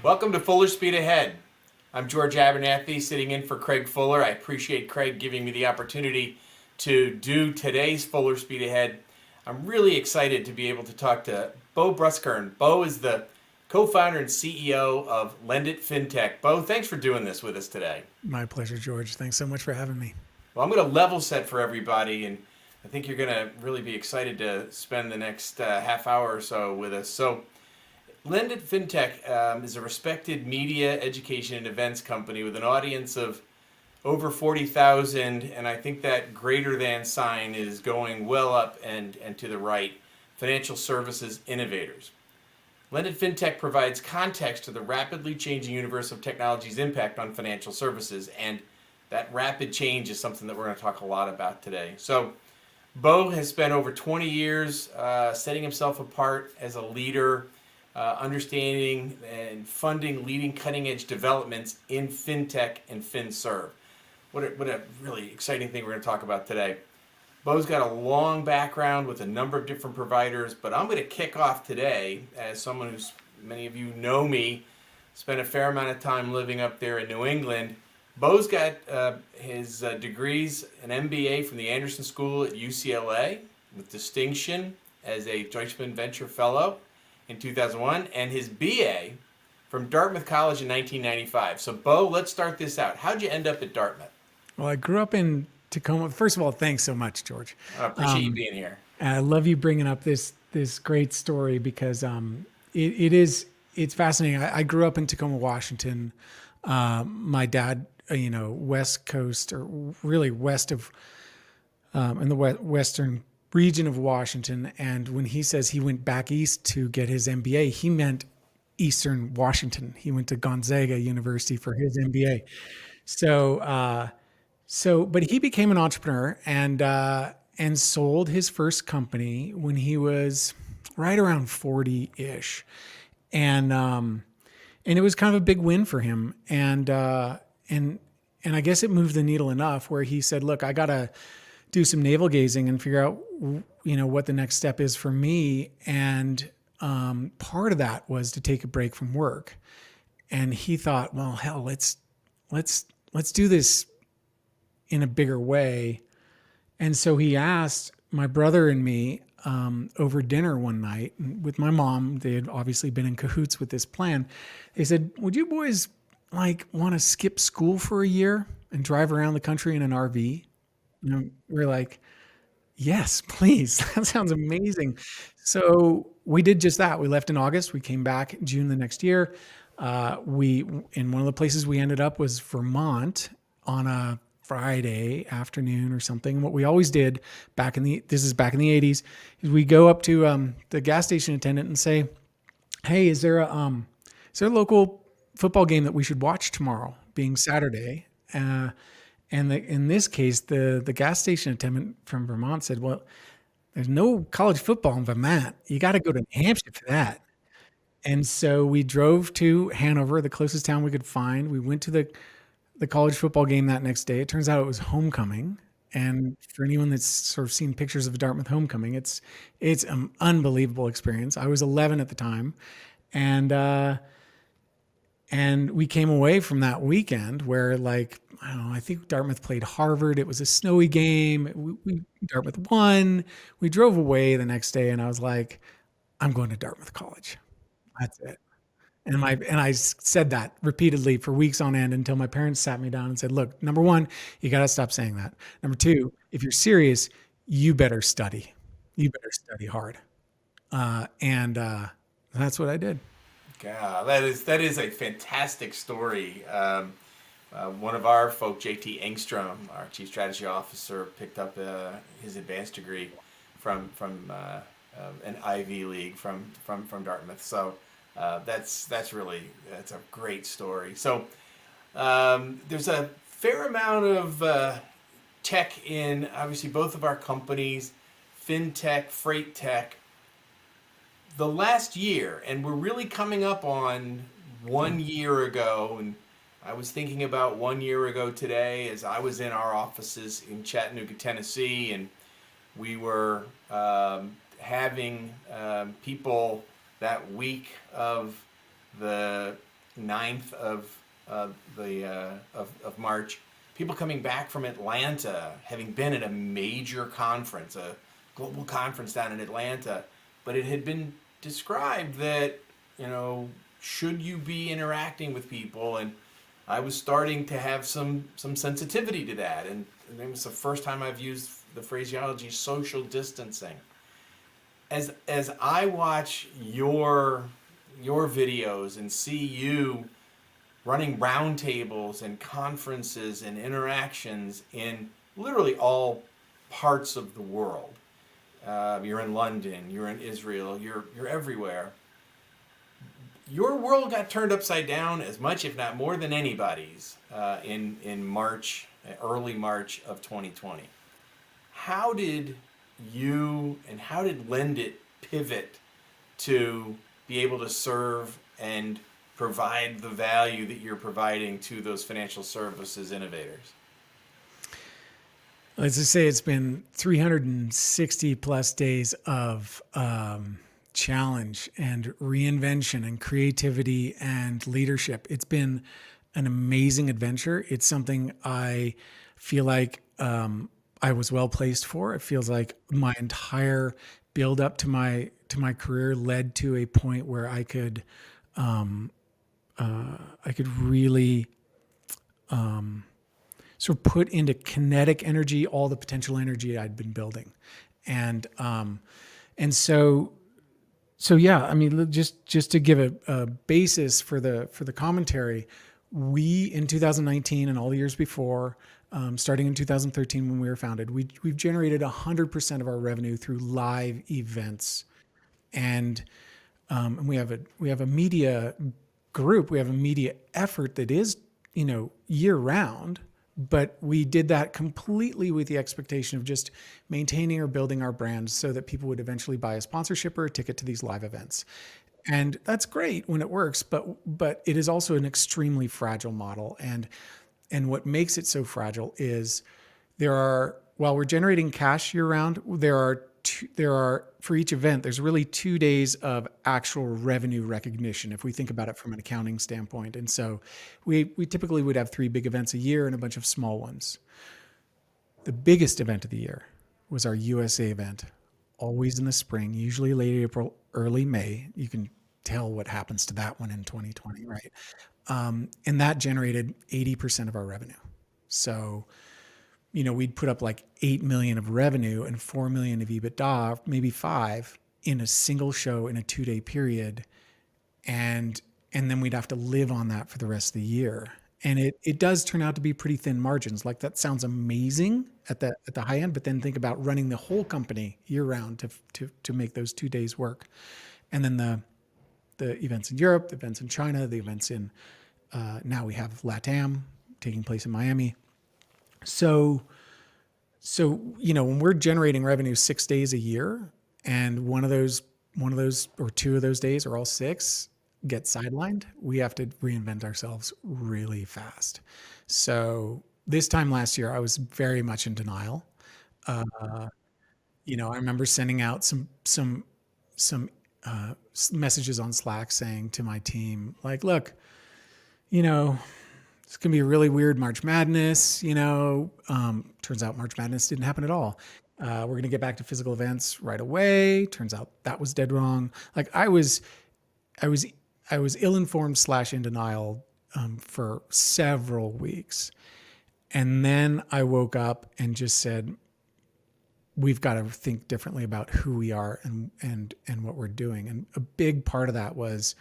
Welcome to Fuller Speed Ahead. I'm George Abernathy, sitting in for Craig Fuller. I appreciate Craig giving me the opportunity to do today's Fuller Speed Ahead. I'm really excited to be able to talk to Bo Bruskern. Bo is the co-founder and CEO of Lendit FinTech. Bo, thanks for doing this with us today. My pleasure, George. Thanks so much for having me. Well, I'm going to level set for everybody, and I think you're going to really be excited to spend the next half hour or so with us. So, Lendit FinTech is a respected media, education, and events company with an audience of over 40,000, and I think that greater than sign is going well up and to the right. Financial services innovators. Lendit FinTech provides context to the rapidly changing universe of technology's impact on financial services, and that rapid change is something that we're going to talk a lot about today. So, Bo has spent over 20 years setting himself apart as a leader, understanding and funding leading cutting-edge developments in fintech and finserv. What a really exciting thing we're going to talk about today. Bo's got a long background with a number of different providers, but I'm going to kick off today as someone who's, many of you know me, spent a fair amount of time living up there in New England. Bo's got his degrees, an MBA from the Anderson School at UCLA with distinction as a Deutschman Venture Fellow in 2001, and his BA from Dartmouth College in 1995. So, Bo, let's start this out. How'd you end up at Dartmouth? Well, I grew up in Tacoma. First of all, thanks so much, George. I appreciate you being here. And I love you bringing up this great story because it's fascinating. I grew up in Tacoma, Washington. My dad, West Coast, or really west of in the western region of Washington. And when he says he went back east to get his MBA, he meant Eastern Washington. He went to Gonzaga University for his MBA. But he became an entrepreneur and sold his first company when he was right around 40-ish, and it was kind of a big win for him. And I guess it moved the needle enough where he said, "Look, I gotta do some navel gazing and figure out, what the next step is for me." And part of that was to take a break from work. And he thought, well, hell, let's do this in a bigger way. And so he asked my brother and me over dinner one night with my mom. They had obviously been in cahoots with this plan. They said, "Would you boys want to skip school for a year and drive around the country in an RV?" We're like, "Yes, please." That sounds amazing. So we did just that. We left in August. We came back in June the next year. In one of the places we ended up was Vermont on a Friday afternoon or something. And what we always did back in the 80s, is we go up to the gas station attendant and say, "Hey, is there a local football game that we should watch tomorrow, being Saturday?" In this case, the gas station attendant from Vermont said, "Well, there's no college football in Vermont. You got to go to New Hampshire for that." And so we drove to Hanover, the closest town we could find. We went to the college football game that next day. It turns out it was homecoming. And for anyone that's sort of seen pictures of Dartmouth homecoming, it's an unbelievable experience. I was 11 at the time. And we came away from that weekend where, I don't know, I think Dartmouth played Harvard. It was a snowy game. Dartmouth won. We drove away the next day, and I was like, "I'm going to Dartmouth College. That's it." And I said that repeatedly for weeks on end until my parents sat me down and said, "Look, number one, you got to stop saying that. Number two, if you're serious, you better study. You better study hard." And that's what I did. God, that is a fantastic story. One of our folk, JT Engstrom, our chief strategy officer, picked up his advanced degree from an Ivy League from Dartmouth. So that's a great story. So there's a fair amount of tech in obviously both of our companies, fintech, freight tech. The last year, and we're really coming up on 1 year ago, and I was thinking about 1 year ago today as I was in our offices in Chattanooga, Tennessee, and we were having people that week of the 9th of March, people coming back from Atlanta, having been at a major conference, a global conference down in Atlanta, but it had been described that, you know, should you be interacting with people, and I was starting to have some sensitivity to that, and it was the first time I've used the phraseology social distancing. As I watch your videos and see you running roundtables and conferences and interactions in literally all parts of the world. You're in London, you're in Israel, you're everywhere. Your world got turned upside down as much, if not more, than anybody's in March, early March of 2020. How did you and how did Lendit pivot to be able to serve and provide the value that you're providing to those financial services innovators? Let's just say it's been 360 plus days of challenge and reinvention and creativity and leadership. It's been an amazing adventure. It's something I feel like I was well placed for. It feels like my entire build up to my career led to a point where I could really sort of put into kinetic energy all the potential energy I'd been building, and and so yeah. I mean, just to give a basis for the commentary, we in 2019 and all the years before, starting in 2013 when we were founded, we've generated 100% of our revenue through live events, and we have a media group, we have a media effort that is, you know, year round, but we did that completely with the expectation of just maintaining or building our brand so that people would eventually buy a sponsorship or a ticket to these live events. And that's great when it works, but it is also an extremely fragile model. And what makes it so fragile is while we're generating cash year round, there are for each event, there's really 2 days of actual revenue recognition if we think about it from an accounting standpoint. And so we typically would have 3 big events a year and a bunch of small ones. The biggest event of the year was our USA event, always in the spring, usually late April, early May. You can tell what happens to that one in 2020, right? And that generated 80% of our revenue. So, you know, we'd put up like 8 million of revenue and 4 million of EBITDA, maybe 5 in a single show in a 2-day period. And then we'd have to live on that for the rest of the year. And it does turn out to be pretty thin margins. Like that sounds amazing at the high end, but then think about running the whole company year round to make those 2 days work. And then the events in Europe, the events in China, the events in, now we have LATAM taking place in Miami. So, you know, when we're generating revenue 6 days a year and one of those or 2 of those days or all 6 get sidelined, we have to reinvent ourselves really fast. So this time last year, I was very much in denial. You know, I remember sending out some messages on Slack saying to my team, like, look, you know, it's going to be a really weird March Madness, you know. Turns out March Madness didn't happen at all. We're going to get back to physical events right away. Turns out that was dead wrong. Like I was ill-informed / in denial for several weeks. And then I woke up and just said, we've got to think differently about who we are and what we're doing. And a big part of that was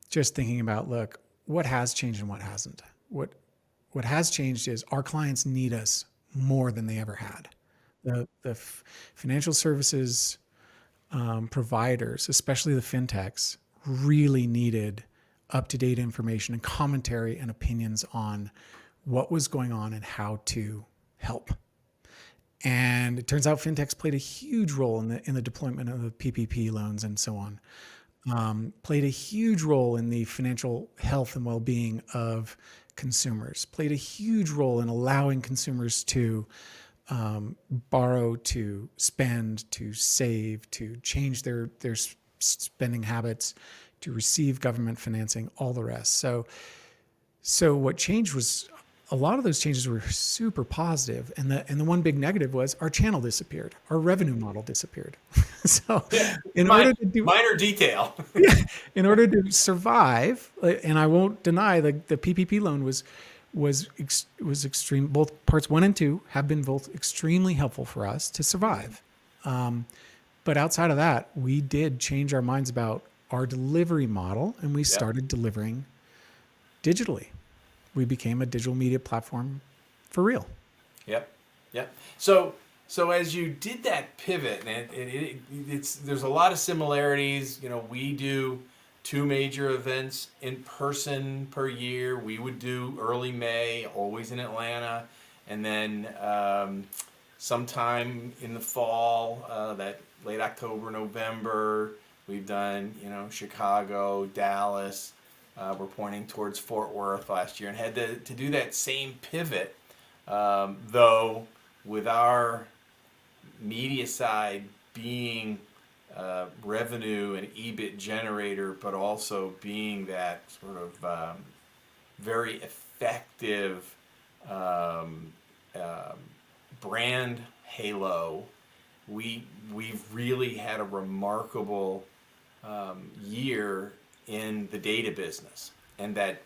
just thinking about, look, what has changed and what hasn't. What has changed is our clients need us more than they ever had. The financial services providers, especially the fintechs, really needed up-to-date information and commentary and opinions on what was going on and how to help. And it turns out fintechs played a huge role in the deployment of the PPP loans and so on. Played a huge role in the financial health and well-being of consumers. Played a huge role in allowing consumers to borrow, to spend, to save, to change their spending habits, to receive government financing, all the rest. So what changed was a lot of those changes were super positive, and the one big negative was our channel disappeared, our revenue model disappeared. So Yeah. in order to do Minor detail. in order to survive, and I won't deny the PPP loan was extreme. Both parts 1 and 2 have been both extremely helpful for us to survive. But outside of that, we did change our minds about our delivery model, and we Yep. started delivering digitally. We became a digital media platform for real. Yep. Yep. So as you did that pivot, and it's there's a lot of similarities. We do 2 major events in person per year. We would do early May, always in Atlanta, and then sometime in the fall, that late October, November, we've done Chicago, Dallas. We're pointing towards Fort Worth last year, and had to do that same pivot, though with our media side being revenue and EBIT generator, but also being that sort of very effective brand halo. We've really had a remarkable year in the data business, and that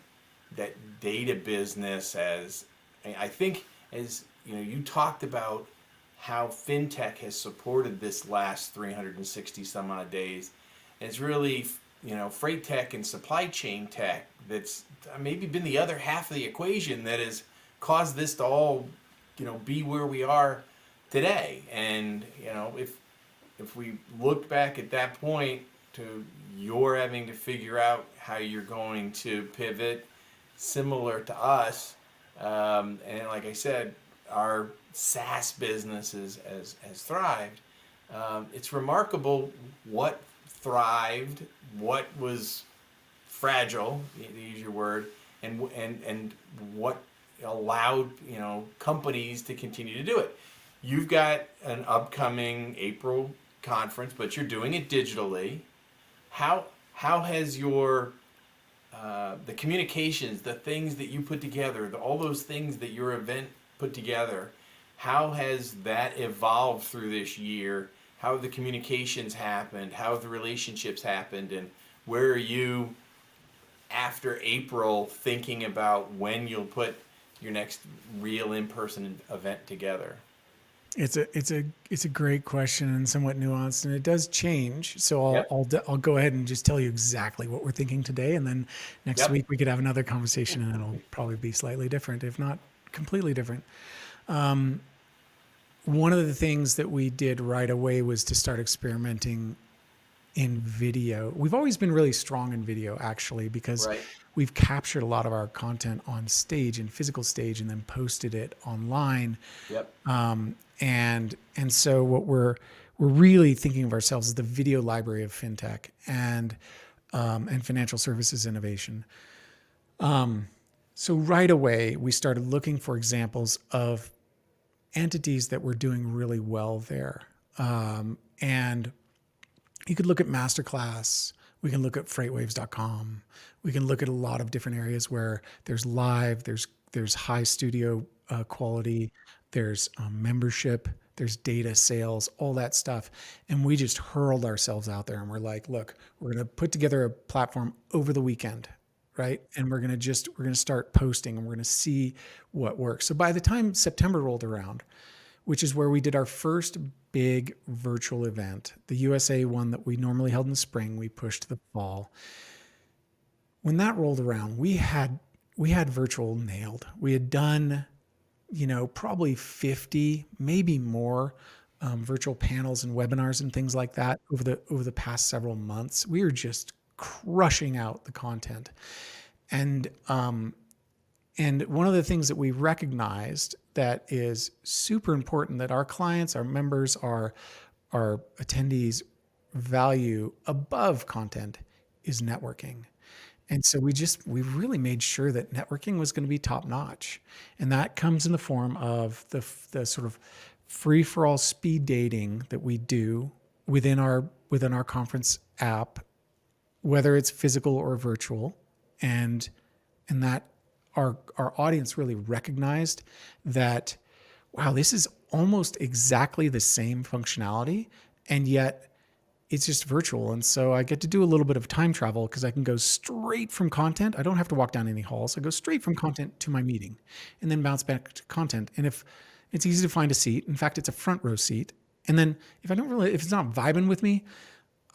data business, as I think, as you talked about how fintech has supported this last 360 some odd days. It's really freight tech and supply chain tech that's maybe been the other half of the equation that has caused this to all be where we are today. And if we look back at that point to you're having to figure out how you're going to pivot, similar to us, and like I said, our SaaS business has thrived. It's remarkable what thrived, what was fragile, to use your word, and what allowed companies to continue to do it. You've got an upcoming April conference, but you're doing it digitally. How has your the communications, the things that you put together, all those things that your event put together, how has that evolved through this year? How have the communications happened? How have the relationships happened? And where are you after April thinking about when you'll put your next real in-person event together? It's a great question and somewhat nuanced, and it does change. So Yep. I'll go ahead and just tell you exactly what we're thinking today, and then next Yep. week we could have another conversation, and it'll probably be slightly different, if not completely different. One of the things that we did right away was to start experimenting in video. We've always been really strong in video, actually, because Right. we've captured a lot of our content on stage, in physical stage, and then posted it online. Yep. And so what we're really thinking of ourselves as the video library of fintech and financial services innovation. So right away we started looking for examples of entities that were doing really well there. And you could look at Masterclass. We can look at freightwaves.com. We can look at a lot of different areas where there's live, there's high studio quality, there's membership, there's data sales, all that stuff. And we just hurled ourselves out there, and we're like, look, we're going to put together a platform over the weekend, right? And we're going to start posting, and we're going to see what works. So by the time September rolled around, which is where we did our first big virtual event, the USA one that we normally held in the spring, we pushed to the fall. When that rolled around, we had virtual nailed. We had done, probably 50, maybe more, virtual panels and webinars and things like that over the past several months. We were just crushing out the content, and one of the things that we recognized that is super important that our clients, our members, our attendees value above content is networking. And so we really made sure that networking was going to be top notch. And that comes in the form of the sort of free for all speed dating that we do within our conference app whether it's physical or virtual, and that our audience really recognized that, wow, this is almost exactly the same functionality, and yet it's just virtual. And so I get to do a little bit of time travel because I can go straight from content. I don't have to walk down any halls. I go straight from content to my meeting and then bounce back to content. And if it's easy to find a seat, in fact, it's a front row seat. And then if it's not vibing with me,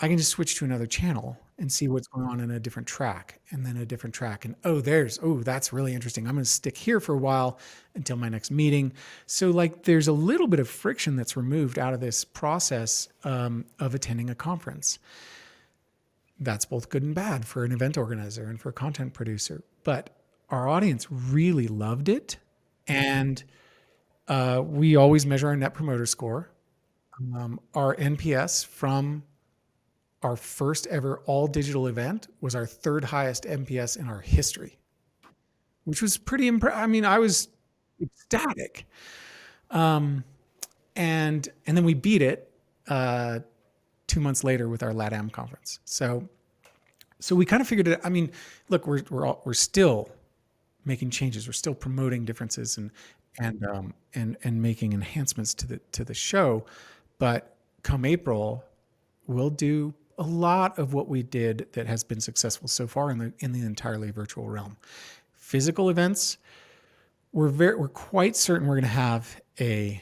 I can just switch to another channel and see what's going on in a different track and then a different track. And that's really interesting. I'm going to stick here for a while until my next meeting. So, like, there's a little bit of friction that's removed out of this process of attending a conference. That's both good and bad for an event organizer and for a content producer. But our audience really loved it. And we always measure our net promoter score. Our NPS from our first ever all digital event was our third highest NPS in our history, which was pretty impressive. I mean, I was ecstatic. And then we beat it 2 months later with our LATAM conference. So we kind of figured it. I mean, look, we're still making changes. We're still promoting differences and making enhancements to the show. But come April, we'll do a lot of what we did that has been successful so far in the entirely virtual realm. Physical events, we're quite certain we're going to have a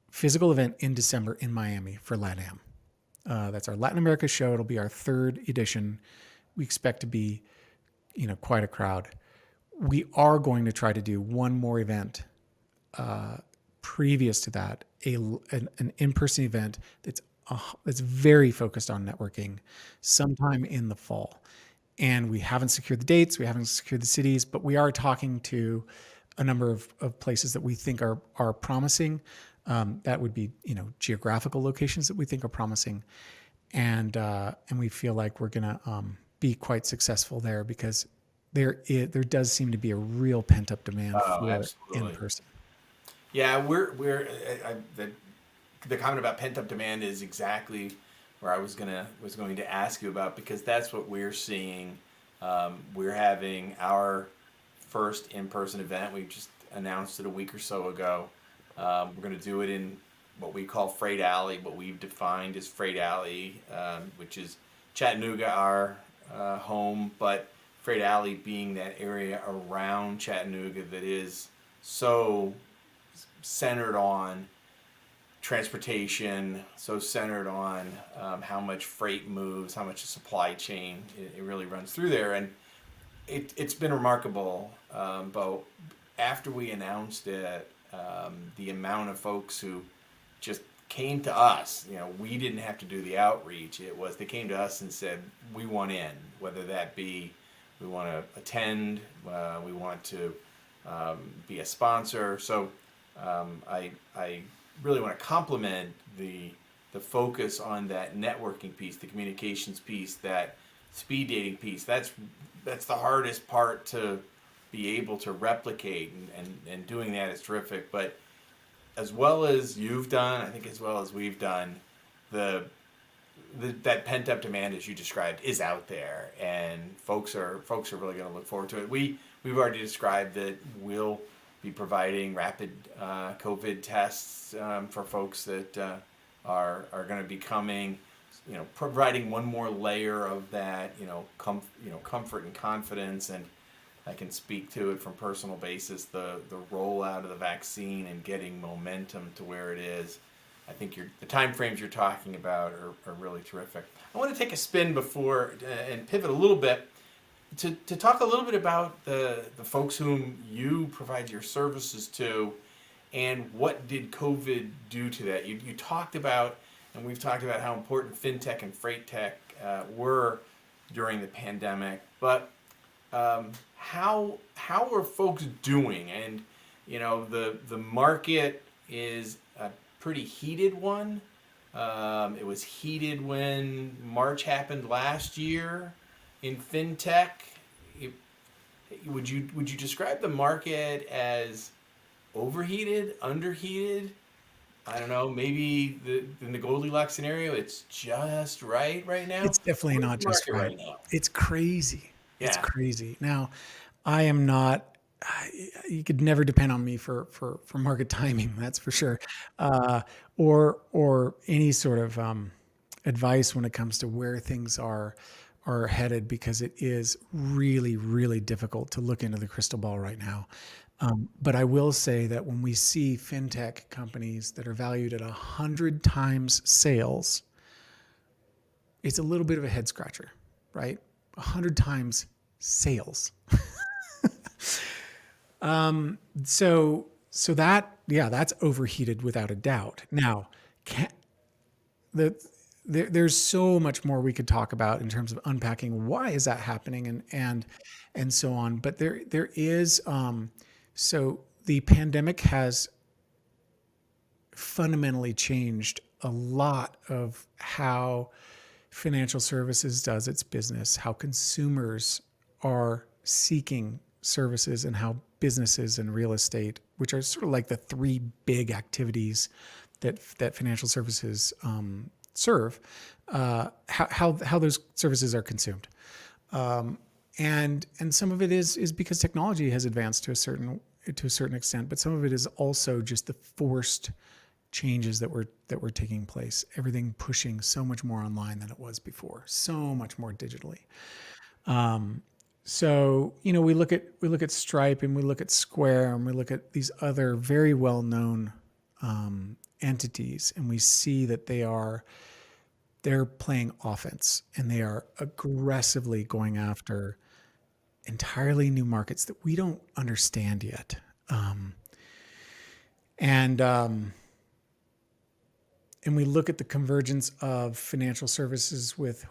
physical event in December in Miami for LATAM. That's our Latin America show. It'll be our third edition. We expect to be, quite a crowd. We are going to try to do one more event previous to that, an in-person event that's very focused on networking sometime in the fall. And we haven't secured the dates, we haven't secured the cities, but we are talking to a number of places that we think are promising. That would be, geographical locations that we think are promising. And we feel like we're going to be quite successful there because there does seem to be a real pent up demand Oh, for in absolutely. person. Yeah, the comment about pent up demand is exactly where I was going to ask you about, because that's what we're seeing. We're having our first in person event. We just announced it a week or so ago. We're going to do it in what we call Freight Alley, what we've defined as Freight Alley, which is Chattanooga, our home, but Freight Alley being that area around Chattanooga that is so centered on transportation, so centered on how much freight moves, how much the supply chain it really runs through there. And it's been remarkable. But after we announced it, the amount of folks who just came to us, we didn't have to do the outreach. It was they came to us and said, we want in, whether that be we want to attend, we want to be a sponsor. So I really want to compliment the focus on that networking piece, the communications piece, that speed dating piece. That's the hardest part to be able to replicate, and doing that is terrific. But as well as you've done, I think as well as we've done, that pent up demand, as you described, is out there, and folks are really going to look forward to it. We've already described that we'll be providing rapid COVID tests for folks that are going to be coming. Providing one more layer of that, comfort and confidence. And I can speak to it from personal basis. The rollout of the vaccine and getting momentum to where it is. I think the time frames you're talking about are really terrific. I want to take a spin before and pivot a little bit to talk a little bit about the folks whom you provide your services to, and what did COVID do to that. You talked about, and we've talked about how important fintech and freight tech were during the pandemic, but how are folks doing? And the market is a pretty heated one. It was heated when March happened last year in fintech. Would you describe the market as overheated, underheated? I don't know, maybe in the Goldilocks scenario, it's just right now. It's definitely Where's not the just market right. right now? It's crazy. It's Yeah. crazy. Now, I am not. You could never depend on me for market timing. That's for sure, uh, or any sort of advice when it comes to where things are headed, because it is really really difficult to look into the crystal ball right now. But I will say that when we see fintech companies that are valued at 100 times sales, it's a little bit of a head scratcher, right? 100 times sales. So that, yeah, that's overheated without a doubt. Now, can, the there's so much more we could talk about in terms of unpacking why is that happening, and so on. But there is so the pandemic has fundamentally changed a lot of how financial services does its business, how consumers are seeking services, and how businesses and real estate, which are sort of like the three big activities that financial services serve, how those services are consumed. And some of it is because technology has advanced to a certain extent, but some of it is also just the forced changes that were taking place. Everything pushing so much more online than it was before, so much more digitally. So we look at Stripe, and we look at Square, and we look at these other very well known entities, and we see that they're playing offense, and they are aggressively going after entirely new markets that we don't understand yet. And and we look at the convergence of financial services with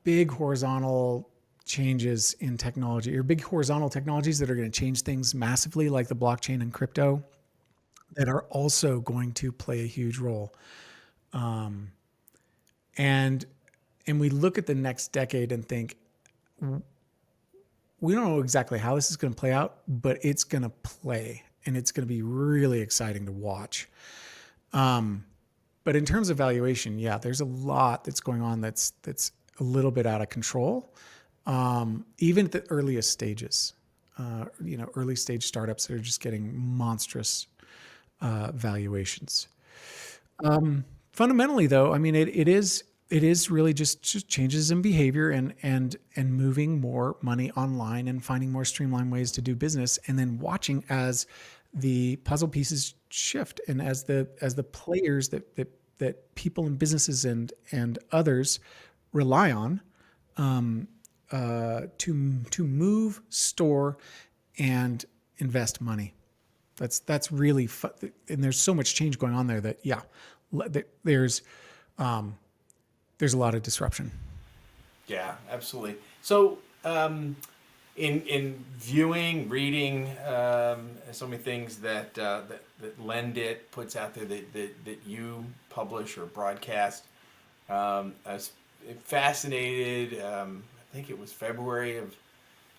big horizontal changes in technology, or big horizontal technologies that are going to change things massively, like the blockchain and crypto, that are also going to play a huge role. And and we look at the next decade and think, we don't know exactly how this is going to play out, but it's going to play, and it's going to be really exciting to watch. But in terms of valuation, yeah, there's a lot that's going on that's a little bit out of control, even at the earliest stages. Early stage startups that are just getting monstrous valuations. Fundamentally, though, I mean, it is really just changes in behavior, and moving more money online, and finding more streamlined ways to do business, and then watching as the puzzle pieces shift, and as the players that people and businesses and others rely on to move, store, and invest money. That's really fun. And there's so much change going on there that, yeah, there's there's a lot of disruption. Yeah, absolutely. So, in viewing, reading, so many things that Lend It puts out there, that you publish or broadcast, I was fascinated. I think it was February of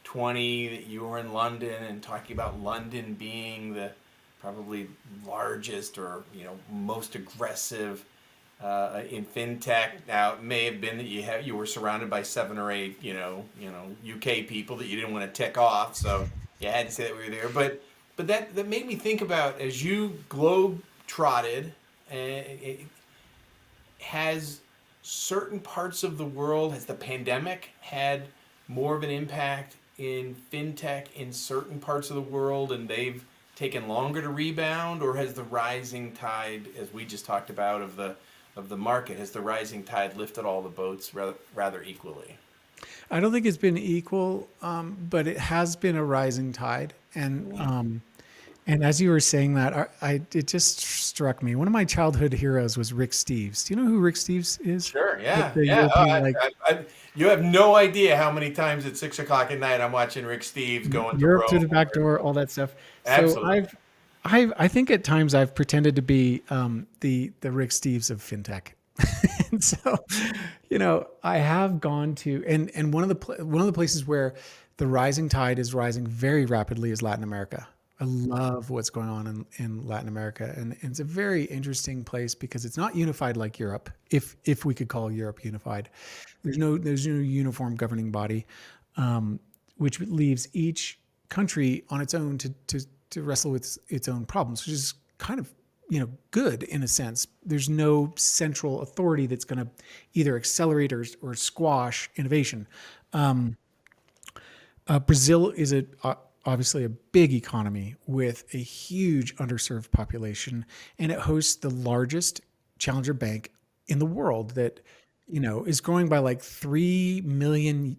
20 that you were in London, and talking about London being the probably largest, or most aggressive in fintech. Now, it may have been that you were surrounded by 7 or 8 UK people that you didn't want to tick off, so you had to say that we were there. But that made me think about, as you globe trotted, has certain parts of the world, has the pandemic had more of an impact in fintech in certain parts of the world, and they've taken longer to rebound? Or has the rising tide, as we just talked about, of the market, has the rising tide lifted all the boats rather equally? I don't think it's been equal, but it has been a rising tide. And as you were saying that, it just struck me. One of my childhood heroes was Rick Steves. Do you know who Rick Steves is? Sure. Yeah. The Yeah. Oh, European, like, you have no idea how many times at 6 o'clock at night I'm watching Rick Steves going to Europe through the Rome. back door, all that stuff. So Absolutely. I think at times I've pretended to be the Rick Steves of fintech. And so, I have gone to, and one of the places where the rising tide is rising very rapidly is Latin America. I love what's going on in Latin America, and it's a very interesting place because it's not unified like Europe, if we could call Europe unified. There's no uniform governing body, which leaves each country on its own to wrestle with its own problems, which is kind of good in a sense. There's no central authority that's going to either accelerate or squash innovation. Brazil is obviously a big economy with a huge underserved population, and it hosts the largest challenger bank in the world that is growing by like 3 million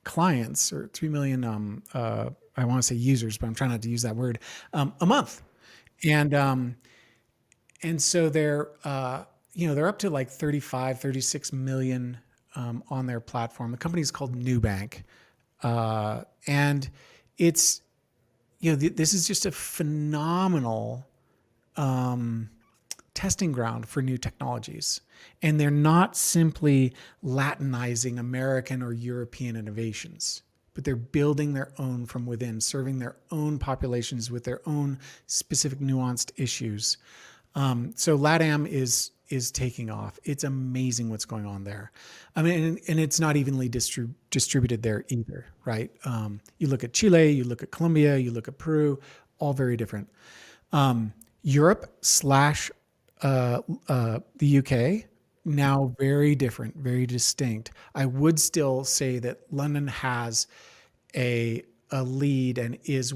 clients, or 3 million I want to say users, but I'm trying not to use that word, a month. And um, and so they're up to like 35, 36 million on their platform. The company is called Nubank, and it's this is just a phenomenal testing ground for new technologies. And they're not simply Latinizing American or European innovations, but they're building their own from within, serving their own populations with their own specific nuanced issues. So LATAM is taking off. It's amazing what's going on there. I mean, and it's not evenly distributed there either, right? You look at Chile, you look at Colombia, you look at Peru, all very different. Europe slash the UK, now very different, very distinct. I would still say that London has a lead and is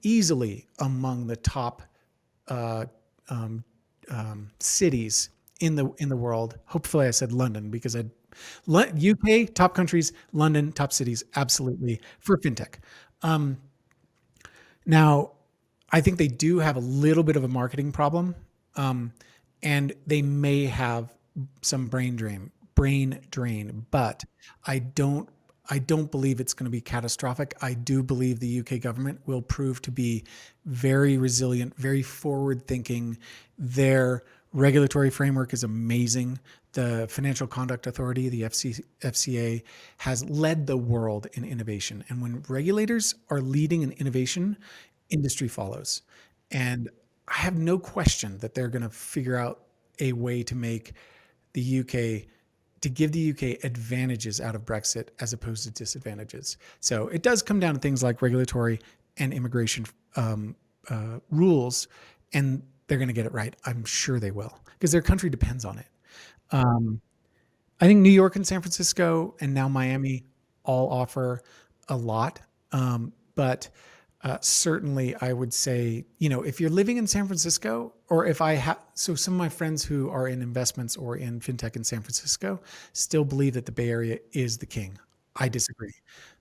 easily among the top cities in the world. Hopefully, I said London because UK top countries, London top cities, absolutely for fintech. Now, I think they do have a little bit of a marketing problem, and they may have some brain drain, but I don't. I don't believe it's going to be catastrophic. I do believe the UK government will prove to be very resilient, very forward thinking. Their regulatory framework is amazing. The Financial Conduct Authority, the FCA, has led the world in innovation. And when regulators are leading in innovation, industry follows. And I have no question that they're going to figure out a way to make the UK to give the UK advantages out of Brexit as opposed to disadvantages. So it does come down to things like regulatory and immigration rules, and they're going to get it right. I'm sure they will, because their country depends on it. I think New York and San Francisco and now Miami all offer a lot. But certainly I would say, if you're living in San Francisco, or if I have, so some of my friends who are in investments or in fintech in San Francisco still believe that the Bay Area is the king. I disagree.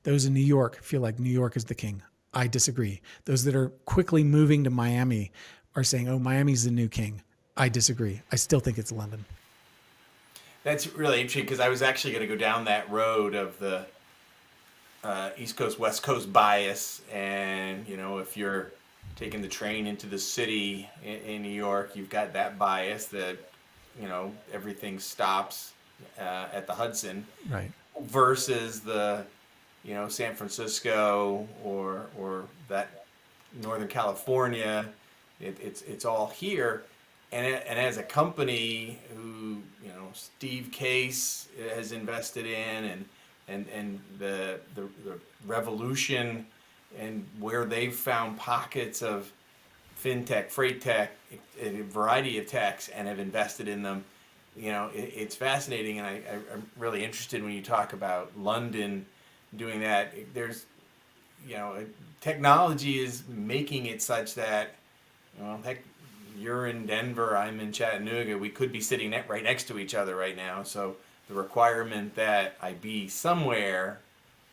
Those in New York feel like New York is the king. I disagree. Those that are quickly moving to Miami are saying, oh, Miami's the new king. I disagree. I still think it's London. That's really interesting because I was actually going to go down that road of the East Coast, West Coast bias. And, if you're taking the train into the city in New York, you've got that bias that, everything stops at the Hudson. Right. Versus the, San Francisco or that Northern California. It's all here. And as a company who, Steve Case has invested in, and the revolution and where they've found pockets of fintech, freight tech, a variety of techs, and have invested in them, it's fascinating. And I'm really interested when you talk about London doing that. There's, technology is making it such that, heck, you're in Denver, I'm in Chattanooga. We could be sitting right next to each other right now. So the requirement that I be somewhere,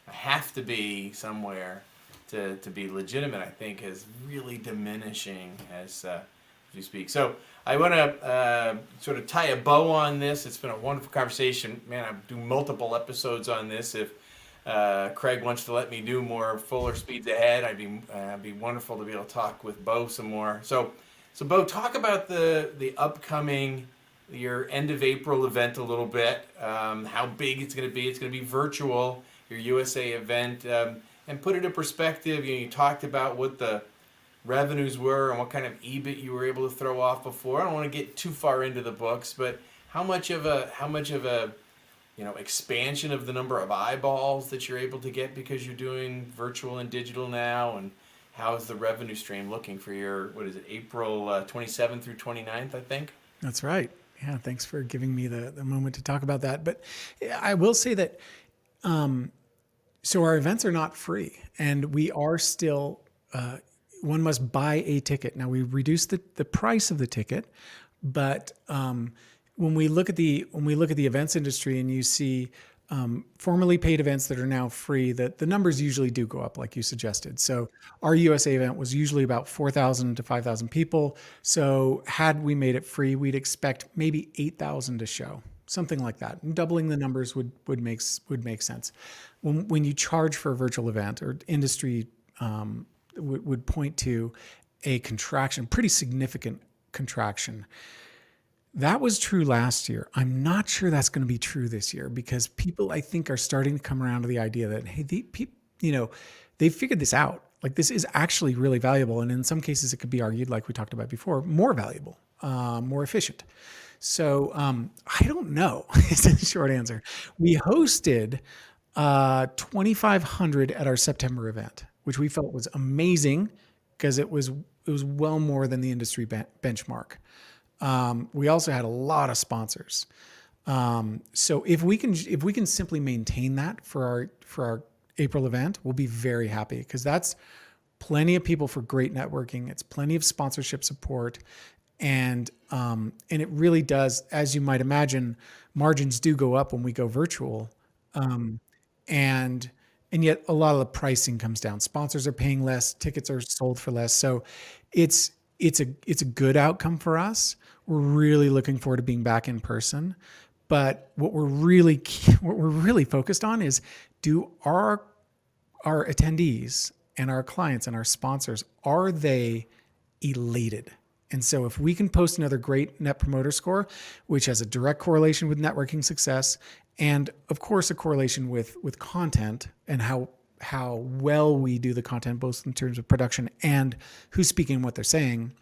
I have to be somewhere to be legitimate, I think, is really diminishing as you speak. So I want to sort of tie a bow on this. It's been a wonderful conversation. Man, I'll do multiple episodes on this. If Craig wants to let me do more fuller speeds ahead, I'd be wonderful to be able to talk with Bo some more. So Bo, talk about the upcoming, your end of April event a little bit, how big it's going to be. It's going to be virtual, your USA event. and put it in perspective. You talked about what the revenues were and what kind of EBIT you were able to throw off before. I don't want to get too far into the books, but how much of a expansion of the number of eyeballs that you're able to get because you're doing virtual and digital now, and how is the revenue stream looking for your, what is it, April 27th through 29th, I think? That's right. Yeah, thanks for giving me the moment to talk about that. But I will say that so our events are not free, and we are still one must buy a ticket. Now we reduced the price of the ticket, but when we look at the events industry and you see formerly paid events that are now free, that the numbers usually do go up, like you suggested. So our USA event was usually about 4,000 to 5,000 people. So had we made it free, we'd expect maybe 8,000 to show, something like that. And doubling the numbers would make sense. When you charge for a virtual event, or industry would point to a contraction, pretty significant contraction. That was true last year. I'm not sure that's going to be true this year, because people, I think, are starting to come around to the idea that, hey, they figured this out. Like, this is actually really valuable. And in some cases, it could be argued, like we talked about before, more valuable, more efficient. So I don't know is the short answer. We hosted 2,500 at our September event, which we felt was amazing because it was well more than the industry benchmark. We also had a lot of sponsors. So if we can simply maintain that for our April event, we'll be very happy, because that's plenty of people for great networking. It's plenty of sponsorship support. And it really does, as you might imagine, margins do go up when we go virtual. And yet a lot of the pricing comes down. Sponsors are paying less, tickets are sold for less. So it's a good outcome for us. We're really looking forward to being back in person. But what we're really focused on is, do our attendees and our clients and our sponsors, are they elated? And so if we can post another great Net Promoter Score, which has a direct correlation with networking success, and of course a correlation with content and how well we do the content, both in terms of production and who's speaking, what they're saying,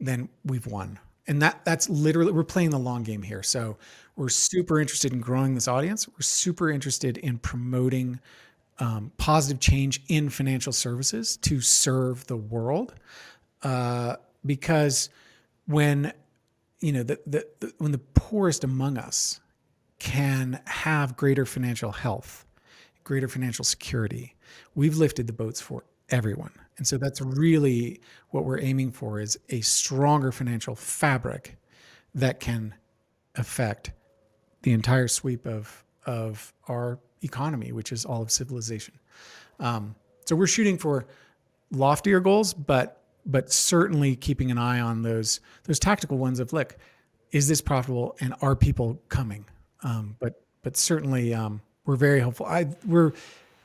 then we've won. And that's literally, we're playing the long game here. So we're super interested in growing this audience. We're super interested in promoting positive change in financial services to serve the world, because when when the poorest among us can have greater financial health, greater financial security, we've lifted the boats for everyone. And so that's really what we're aiming for, is a stronger financial fabric that can affect the entire sweep of our economy, which is all of civilization. So we're shooting for loftier goals, but certainly keeping an eye on those tactical ones of, look, is this profitable and are people coming? But certainly we're very hopeful.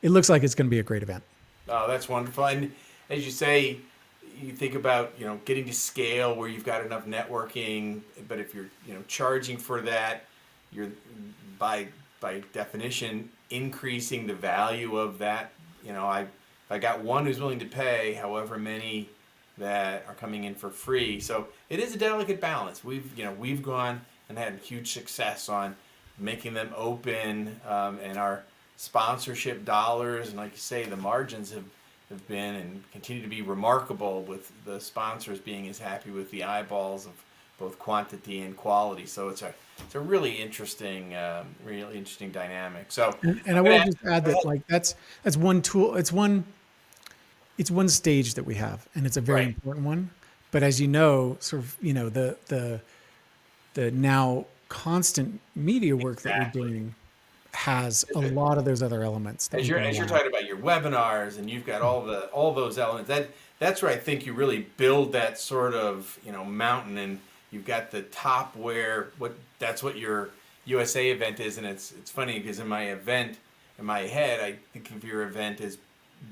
It looks like it's going to be a great event. Oh, that's wonderful. And as you say, you think about getting to scale where you've got enough networking, but if you're charging for that, you're by definition increasing the value of that. I got one who's willing to pay however many that are coming in for free. So it is a delicate balance. We've gone and had huge success on making them open, and our sponsorship dollars, and like you say, the margins have been and continue to be remarkable, with the sponsors being as happy with the eyeballs of both quantity and quality. So it's a really interesting dynamic. So and I will just add that, like, that's one tool. It's one stage that we have, and it's a very important one. But as you know, sort of, the now constant media work that we're doing has a lot of those other elements. As you're talking about your webinars, and you've got all those elements, that's where I think you really build that sort of mountain, and you've got the top that's what your USA event is. And it's funny because in my head, I think of your event as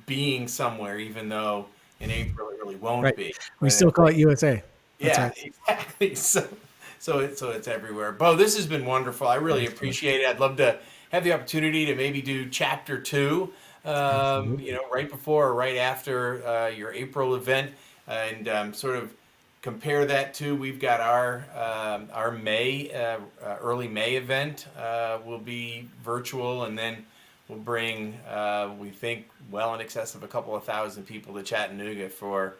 being somewhere, even though in April it really won't be. We still call it USA. That's exactly. So it's everywhere. Bo, this has been wonderful. I really appreciate it. I'd love to have the opportunity to maybe do chapter 2, right before or right after your April event, and sort of compare that to, we've got our May early May event will be virtual, and then we'll bring we think well in excess of a couple of thousand people to Chattanooga for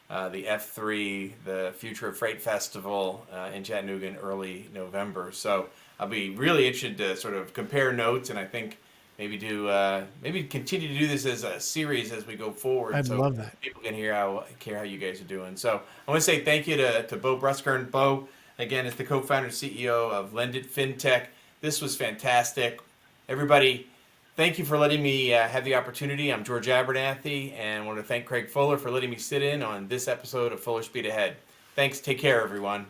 the F3, the Future of Freight Festival in Chattanooga in early November. So I'll be really interested to sort of compare notes, and I think maybe continue to do this as a series as we go forward. I'd So love that. people can hear how you guys are doing. So I want to say thank you to Bo Bruskern. Bo, again, is the co-founder and CEO of Lendit FinTech. This was fantastic. Everybody, thank you for letting me have the opportunity. I'm George Abernathy, and I want to thank Craig Fuller for letting me sit in on this episode of Fuller Speed Ahead. Thanks. Take care, everyone.